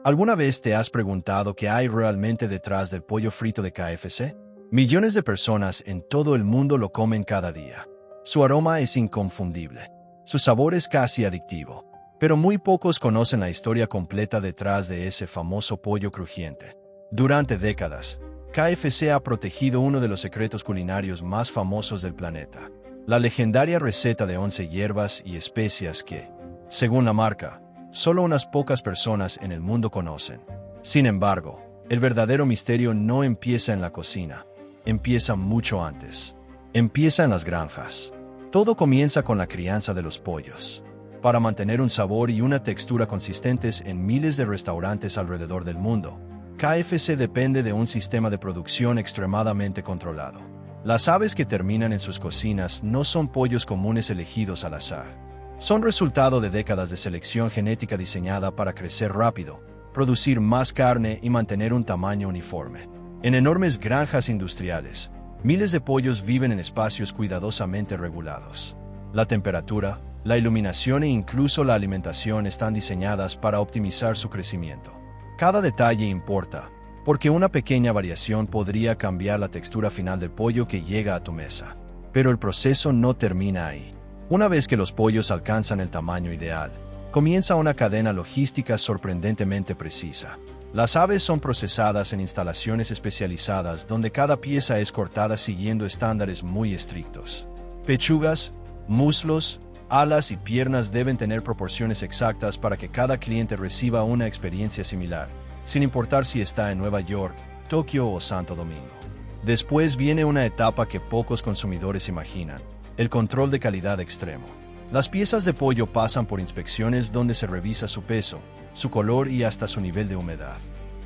¿Alguna vez te has preguntado qué hay realmente detrás del pollo frito de KFC? Millones de personas en todo el mundo lo comen cada día. Su aroma es inconfundible. Su sabor es casi adictivo. Pero muy pocos conocen la historia completa detrás de ese famoso pollo crujiente. Durante décadas, KFC ha protegido uno de los secretos culinarios más famosos del planeta. La legendaria receta de 11 hierbas y especias que, según la marca, solo unas pocas personas en el mundo conocen. Sin embargo, el verdadero misterio no empieza en la cocina. Empieza mucho antes. Empieza en las granjas. Todo comienza con la crianza de los pollos. Para mantener un sabor y una textura consistentes en miles de restaurantes alrededor del mundo, KFC depende de un sistema de producción extremadamente controlado. Las aves que terminan en sus cocinas no son pollos comunes elegidos al azar. Son resultado de décadas de selección genética diseñada para crecer rápido, producir más carne y mantener un tamaño uniforme. En enormes granjas industriales, miles de pollos viven en espacios cuidadosamente regulados. La temperatura, la iluminación e incluso la alimentación están diseñadas para optimizar su crecimiento. Cada detalle importa, porque una pequeña variación podría cambiar la textura final del pollo que llega a tu mesa. Pero el proceso no termina ahí. Una vez que los pollos alcanzan el tamaño ideal, comienza una cadena logística sorprendentemente precisa. Las aves son procesadas en instalaciones especializadas donde cada pieza es cortada siguiendo estándares muy estrictos. Pechugas, muslos, alas y piernas deben tener proporciones exactas para que cada cliente reciba una experiencia similar, sin importar si está en Nueva York, Tokio o Santo Domingo. Después viene una etapa que pocos consumidores imaginan: el control de calidad extremo. Las piezas de pollo pasan por inspecciones donde se revisa su peso, su color y hasta su nivel de humedad.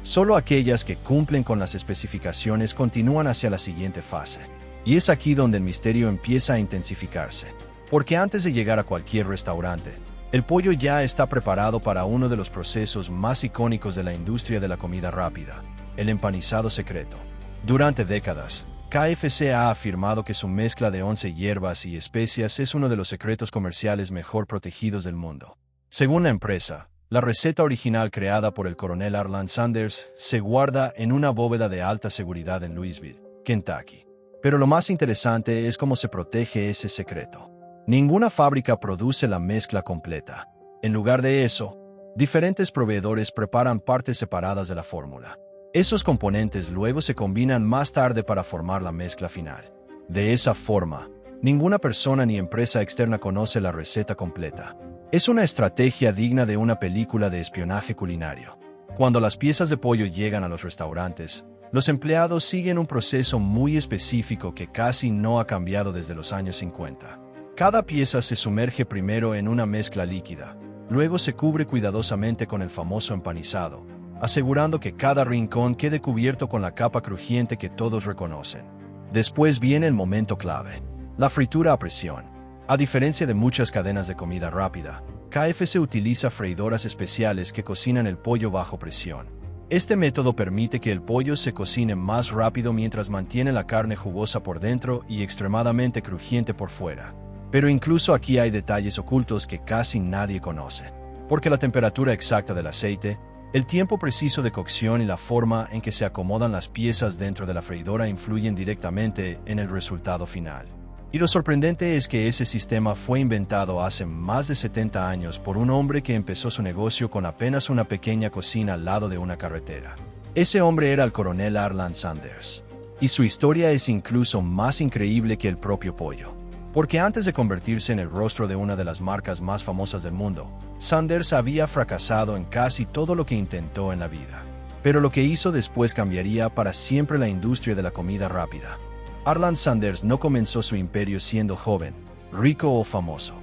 Solo aquellas que cumplen con las especificaciones continúan hacia la siguiente fase. Y es aquí donde el misterio empieza a intensificarse. Porque antes de llegar a cualquier restaurante, el pollo ya está preparado para uno de los procesos más icónicos de la industria de la comida rápida: el empanizado secreto. Durante décadas, KFC ha afirmado que su mezcla de 11 hierbas y especias es uno de los secretos comerciales mejor protegidos del mundo. Según la empresa, la receta original creada por el coronel Arlan Sanders se guarda en una bóveda de alta seguridad en Louisville, Kentucky. Pero lo más interesante es cómo se protege ese secreto. Ninguna fábrica produce la mezcla completa. En lugar de eso, diferentes proveedores preparan partes separadas de la fórmula. Esos componentes luego se combinan más tarde para formar la mezcla final. De esa forma, ninguna persona ni empresa externa conoce la receta completa. Es una estrategia digna de una película de espionaje culinario. Cuando las piezas de pollo llegan a los restaurantes, los empleados siguen un proceso muy específico que casi no ha cambiado desde los años 50. Cada pieza se sumerge primero en una mezcla líquida, luego se cubre cuidadosamente con el famoso empanizado, asegurando que cada rincón quede cubierto con la capa crujiente que todos reconocen. Después viene el momento clave: la fritura a presión. A diferencia de muchas cadenas de comida rápida, KFC utiliza freidoras especiales que cocinan el pollo bajo presión. Este método permite que el pollo se cocine más rápido mientras mantiene la carne jugosa por dentro y extremadamente crujiente por fuera. Pero incluso aquí hay detalles ocultos que casi nadie conoce. Porque la temperatura exacta del aceite, el tiempo preciso de cocción y la forma en que se acomodan las piezas dentro de la freidora influyen directamente en el resultado final. Y lo sorprendente es que ese sistema fue inventado hace más de 70 años por un hombre que empezó su negocio con apenas una pequeña cocina al lado de una carretera. Ese hombre era el coronel Arlan Sanders. Y su historia es incluso más increíble que el propio pollo. Porque antes de convertirse en el rostro de una de las marcas más famosas del mundo, Sanders había fracasado en casi todo lo que intentó en la vida. Pero lo que hizo después cambiaría para siempre la industria de la comida rápida. Arlan Sanders no comenzó su imperio siendo joven, rico o famoso.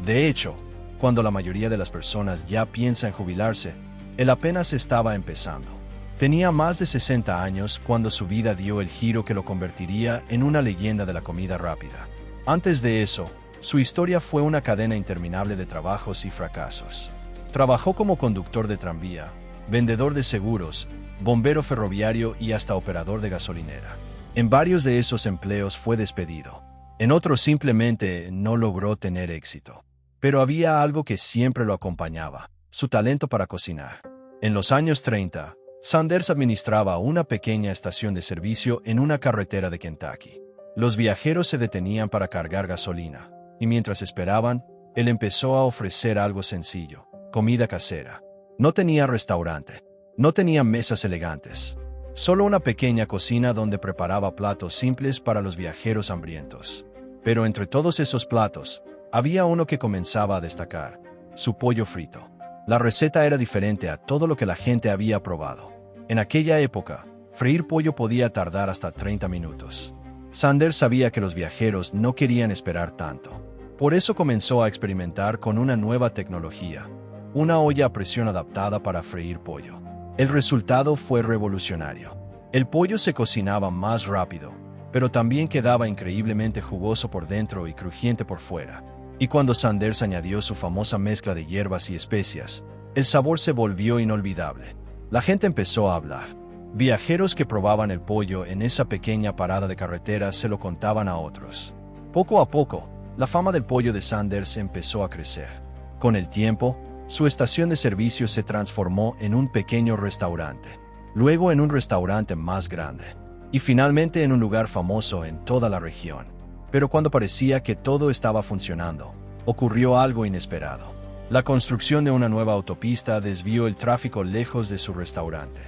De hecho, cuando la mayoría de las personas ya piensa en jubilarse, él apenas estaba empezando. Tenía más de 60 años cuando su vida dio el giro que lo convertiría en una leyenda de la comida rápida. Antes de eso, su historia fue una cadena interminable de trabajos y fracasos. Trabajó como conductor de tranvía, vendedor de seguros, bombero ferroviario y hasta operador de gasolinera. En varios de esos empleos fue despedido. En otros simplemente no logró tener éxito. Pero había algo que siempre lo acompañaba: su talento para cocinar. En los años 30, Sanders administraba una pequeña estación de servicio en una carretera de Kentucky. Los viajeros se detenían para cargar gasolina, y mientras esperaban, él empezó a ofrecer algo sencillo: comida casera. No tenía restaurante, no tenía mesas elegantes, solo una pequeña cocina donde preparaba platos simples para los viajeros hambrientos. Pero entre todos esos platos, había uno que comenzaba a destacar: su pollo frito. La receta era diferente a todo lo que la gente había probado. En aquella época, freír pollo podía tardar hasta 30 minutos. Sanders sabía que los viajeros no querían esperar tanto. Por eso comenzó a experimentar con una nueva tecnología: una olla a presión adaptada para freír pollo. El resultado fue revolucionario. El pollo se cocinaba más rápido, pero también quedaba increíblemente jugoso por dentro y crujiente por fuera. Y cuando Sanders añadió su famosa mezcla de hierbas y especias, el sabor se volvió inolvidable. La gente empezó a hablar. Viajeros que probaban el pollo en esa pequeña parada de carretera se lo contaban a otros. Poco a poco, la fama del pollo de Sanders empezó a crecer. Con el tiempo, su estación de servicio se transformó en un pequeño restaurante, luego en un restaurante más grande, y finalmente en un lugar famoso en toda la región. Pero cuando parecía que todo estaba funcionando, ocurrió algo inesperado. La construcción de una nueva autopista desvió el tráfico lejos de su restaurante.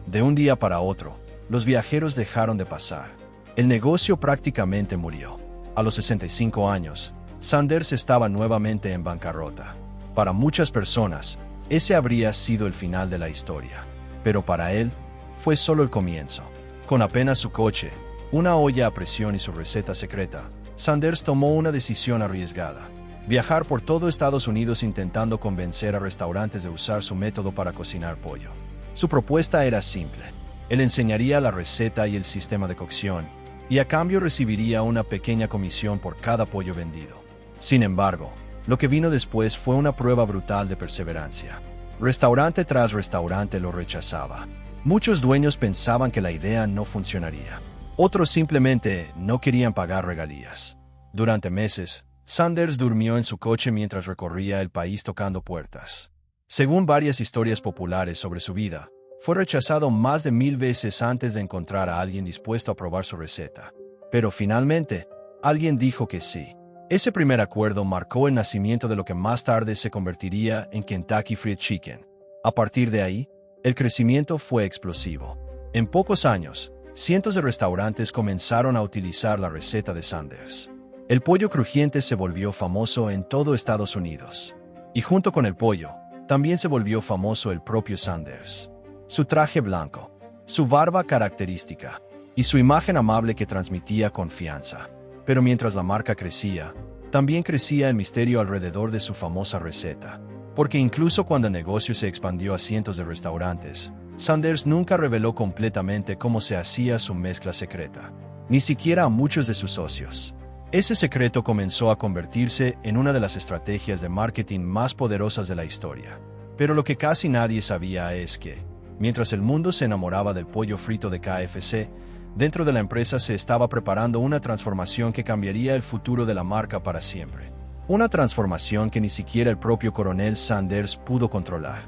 De un día para otro, los viajeros dejaron de pasar. El negocio prácticamente murió. A los 65 años, Sanders estaba nuevamente en bancarrota. Para muchas personas, ese habría sido el final de la historia. Pero para él, fue solo el comienzo. Con apenas su coche, una olla a presión y su receta secreta, Sanders tomó una decisión arriesgada: viajar por todo Estados Unidos intentando convencer a restaurantes de usar su método para cocinar pollo. Su propuesta era simple: él enseñaría la receta y el sistema de cocción, y a cambio recibiría una pequeña comisión por cada pollo vendido. Sin embargo, lo que vino después fue una prueba brutal de perseverancia. Restaurante tras restaurante lo rechazaba. Muchos dueños pensaban que la idea no funcionaría. Otros simplemente no querían pagar regalías. Durante meses, Sanders durmió en su coche mientras recorría el país tocando puertas. Según varias historias populares sobre su vida, fue rechazado más de 1000 veces antes de encontrar a alguien dispuesto a probar su receta. Pero finalmente, alguien dijo que sí. Ese primer acuerdo marcó el nacimiento de lo que más tarde se convertiría en Kentucky Fried Chicken. A partir de ahí, el crecimiento fue explosivo. En pocos años, cientos de restaurantes comenzaron a utilizar la receta de Sanders. El pollo crujiente se volvió famoso en todo Estados Unidos. Y junto con el pollo, también se volvió famoso el propio Sanders. Su traje blanco, su barba característica y su imagen amable que transmitía confianza. Pero mientras la marca crecía, también crecía el misterio alrededor de su famosa receta. Porque incluso cuando el negocio se expandió a cientos de restaurantes, Sanders nunca reveló completamente cómo se hacía su mezcla secreta, ni siquiera a muchos de sus socios. Ese secreto comenzó a convertirse en una de las estrategias de marketing más poderosas de la historia. Pero lo que casi nadie sabía es que, mientras el mundo se enamoraba del pollo frito de KFC, dentro de la empresa se estaba preparando una transformación que cambiaría el futuro de la marca para siempre. Una transformación que ni siquiera el propio coronel Sanders pudo controlar.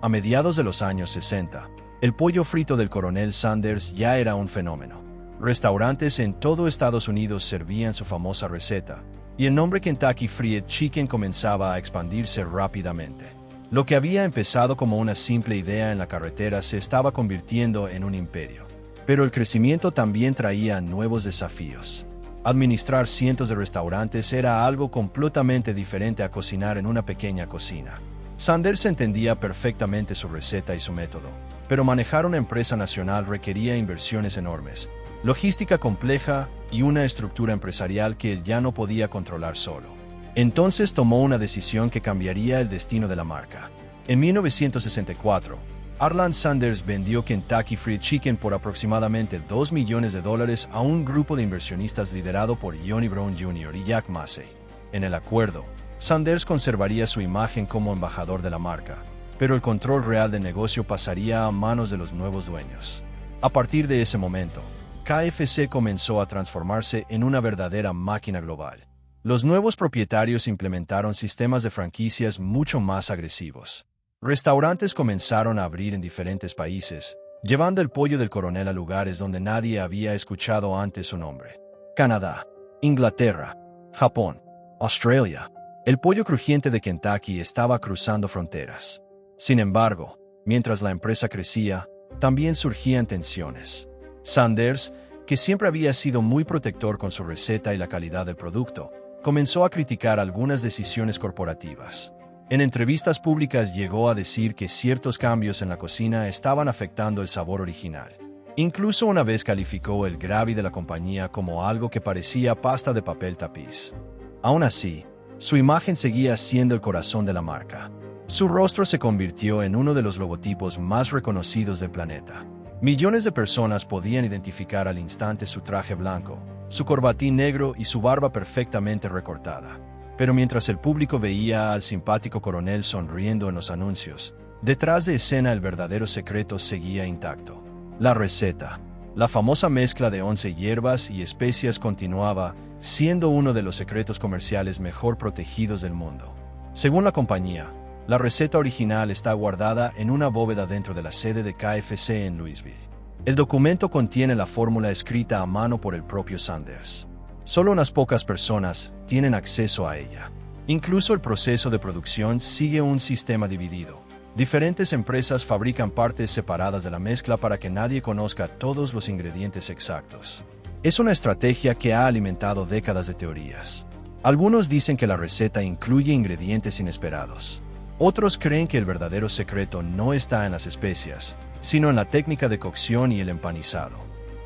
A mediados de los años 60, el pollo frito del coronel Sanders ya era un fenómeno. Restaurantes en todo Estados Unidos servían su famosa receta, y el nombre Kentucky Fried Chicken comenzaba a expandirse rápidamente. Lo que había empezado como una simple idea en la carretera se estaba convirtiendo en un imperio. Pero el crecimiento también traía nuevos desafíos. Administrar cientos de restaurantes era algo completamente diferente a cocinar en una pequeña cocina. Sanders entendía perfectamente su receta y su método, pero manejar una empresa nacional requería inversiones enormes, logística compleja y una estructura empresarial que él ya no podía controlar solo. Entonces tomó una decisión que cambiaría el destino de la marca. En 1964, Arlan Sanders vendió Kentucky Fried Chicken por aproximadamente $2 millones a un grupo de inversionistas liderado por Johnny Brown Jr. y Jack Massey. En el acuerdo, Sanders conservaría su imagen como embajador de la marca, pero el control real del negocio pasaría a manos de los nuevos dueños. A partir de ese momento, KFC comenzó a transformarse en una verdadera máquina global. Los nuevos propietarios implementaron sistemas de franquicias mucho más agresivos. Restaurantes comenzaron a abrir en diferentes países, llevando el pollo del coronel a lugares donde nadie había escuchado antes su nombre. Canadá, Inglaterra, Japón, Australia. El pollo crujiente de Kentucky estaba cruzando fronteras. Sin embargo, mientras la empresa crecía, también surgían tensiones. Sanders, que siempre había sido muy protector con su receta y la calidad del producto, comenzó a criticar algunas decisiones corporativas. En entrevistas públicas llegó a decir que ciertos cambios en la cocina estaban afectando el sabor original. Incluso una vez calificó el gravy de la compañía como algo que parecía pasta de papel tapiz. Aún así, su imagen seguía siendo el corazón de la marca. Su rostro se convirtió en uno de los logotipos más reconocidos del planeta. Millones de personas podían identificar al instante su traje blanco, su corbatín negro y su barba perfectamente recortada. Pero mientras el público veía al simpático coronel sonriendo en los anuncios, detrás de escena el verdadero secreto seguía intacto. La receta, la famosa mezcla de 11 hierbas y especias, continuaba siendo uno de los secretos comerciales mejor protegidos del mundo. Según la compañía, la receta original está guardada en una bóveda dentro de la sede de KFC en Louisville. El documento contiene la fórmula escrita a mano por el propio Sanders. Solo unas pocas personas tienen acceso a ella. Incluso el proceso de producción sigue un sistema dividido. Diferentes empresas fabrican partes separadas de la mezcla para que nadie conozca todos los ingredientes exactos. Es una estrategia que ha alimentado décadas de teorías. Algunos dicen que la receta incluye ingredientes inesperados. Otros creen que el verdadero secreto no está en las especias, sino en la técnica de cocción y el empanizado.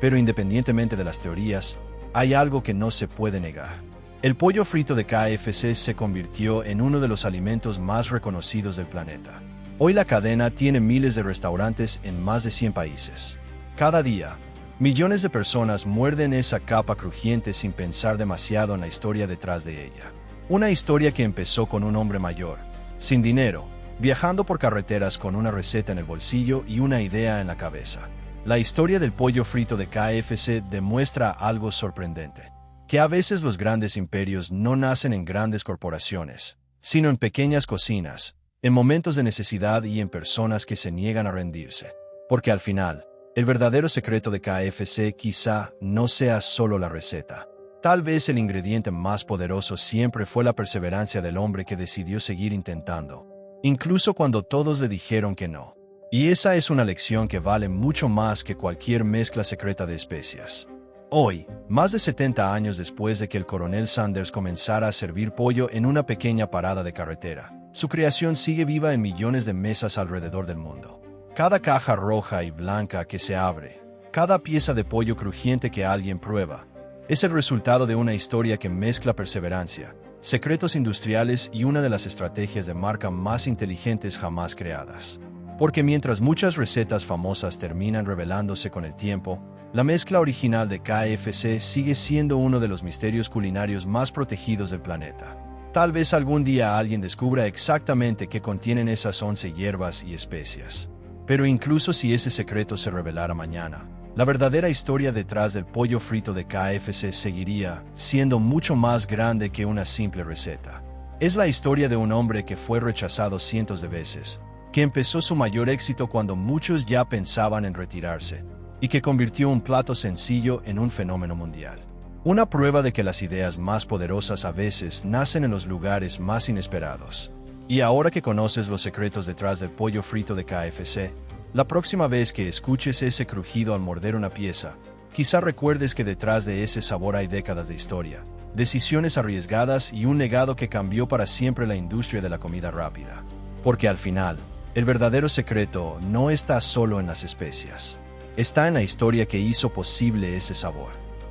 Pero independientemente de las teorías, hay algo que no se puede negar. El pollo frito de KFC se convirtió en uno de los alimentos más reconocidos del planeta. Hoy la cadena tiene miles de restaurantes en más de 100 países. Cada día, millones de personas muerden esa capa crujiente sin pensar demasiado en la historia detrás de ella. Una historia que empezó con un hombre mayor, sin dinero, viajando por carreteras con una receta en el bolsillo y una idea en la cabeza. La historia del pollo frito de KFC demuestra algo sorprendente, que a veces los grandes imperios no nacen en grandes corporaciones, sino en pequeñas cocinas, en momentos de necesidad y en personas que se niegan a rendirse. Porque al final, el verdadero secreto de KFC quizá no sea solo la receta. Tal vez el ingrediente más poderoso siempre fue la perseverancia del hombre que decidió seguir intentando, incluso cuando todos le dijeron que no. Y esa es una lección que vale mucho más que cualquier mezcla secreta de especias. Hoy, más de 70 años después de que el coronel Sanders comenzara a servir pollo en una pequeña parada de carretera, su creación sigue viva en millones de mesas alrededor del mundo. Cada caja roja y blanca que se abre, cada pieza de pollo crujiente que alguien prueba, es el resultado de una historia que mezcla perseverancia, secretos industriales y una de las estrategias de marca más inteligentes jamás creadas. Porque mientras muchas recetas famosas terminan revelándose con el tiempo, la mezcla original de KFC sigue siendo uno de los misterios culinarios más protegidos del planeta. Tal vez algún día alguien descubra exactamente qué contienen esas 11 hierbas y especias. Pero incluso si ese secreto se revelara mañana, la verdadera historia detrás del pollo frito de KFC seguiría siendo mucho más grande que una simple receta. Es la historia de un hombre que fue rechazado cientos de veces, que empezó su mayor éxito cuando muchos ya pensaban en retirarse, y que convirtió un plato sencillo en un fenómeno mundial. Una prueba de que las ideas más poderosas a veces nacen en los lugares más inesperados. Y ahora que conoces los secretos detrás del pollo frito de KFC, la próxima vez que escuches ese crujido al morder una pieza, quizá recuerdes que detrás de ese sabor hay décadas de historia, decisiones arriesgadas y un legado que cambió para siempre la industria de la comida rápida. Porque al final, el verdadero secreto no está solo en las especias. Está en la historia que hizo posible ese sabor.